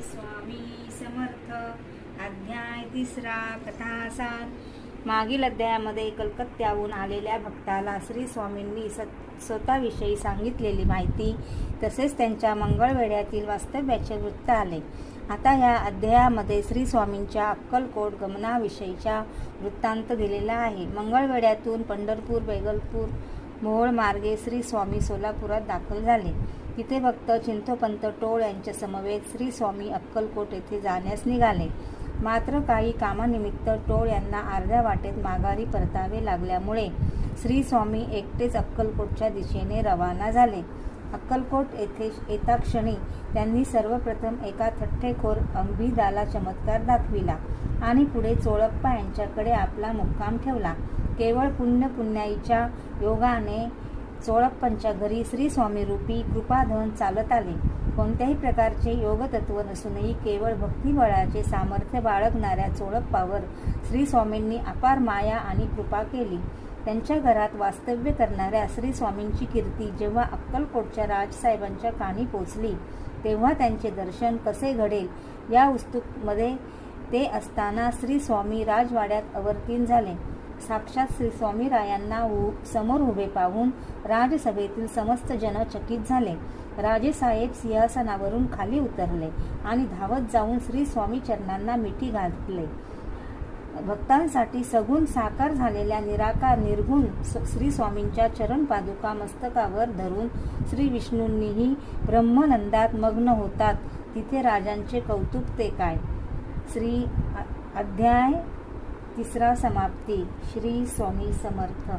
स्वामी समर्थ. अध्याय 3. कथासार. मागील अध्यायामध्ये कलकत्त्याहून आलेल्या भक्ताला श्री स्वामींनी स्वतःविषयी सांगितलेली माहिती तसेच त्यांच्या मंगळवेढ्यातील वास्तव्याचे वृत्त आले. आता ह्या अध्यायामध्ये श्री स्वामींच्या अक्कलकोट गमनाविषयीचा वृत्तांत दिलेला आहे. मंगळवेढ्यातून पंढरपूर, बेगलपूर, मोहोळ मार्गे श्री स्वामी सोलापुरात दाखल झाले. तिथे भक्त चिंतोपंत टोळ यांच्या समवेत श्री स्वामी अक्कलकोट येथे जाण्यास निघाले. मात्र काही कामानिमित्त टोळ यांना अर्ध्या वाटेत माघारी परतावे लागल्यामुळे श्री स्वामी एकटेच अक्कलकोटच्या दिशेने रवाना झाले. अक्कलकोट येथे येताक्षणी त्यांनी सर्वप्रथम एका थट्टेखोर अंबिदाला चमत्कार दाखविला आणि पुढे चोळप्पा यांच्याकडे आपला मुक्काम ठेवला. केवळ पुण्याईच्या योगाने चोळप्पांच्या घरी श्री स्वामी रूपी कृपाधन चालत आले. कोणत्याही प्रकारचे योगतत्व नसूनही केवळ भक्तिबळाचे सामर्थ्य बाळगणाऱ्या चोळप्पावर श्री स्वामींनी अपार माया आणि कृपा केली. त्यांच्या घरात वास्तव्य करणाऱ्या श्री स्वामींची कीर्ती जेव्हा अक्कलकोटच्या राजसाहेबांच्या कानी पोचली तेव्हा त्यांचे दर्शन कसे घडेल या उत्सुकतेमध्ये ते असताना श्री स्वामी राजवाड्यात अवर्तीन झाले. साक्षात श्री स्वामीरायांना समोर उभे पाहून राजसभेतील समस्त जन चकित झाले. राजेसाहेब सिंहासनावरून खाली उतरले आणि धावत जाऊन श्री स्वामी चरणांना मिठी घातले. भक्तांसाठी सगुण साकार झालेल्या निराकार निर्गुण श्री स्वामींच्या चरण पादुका मस्तकावर धरून श्री विष्णूंनीही ब्रह्मनंदात मग्न होतात. तिथे राजांचे कौतुक ते काय. श्री अध्याय 3 समाप्ती. श्री स्वामी समर्थ.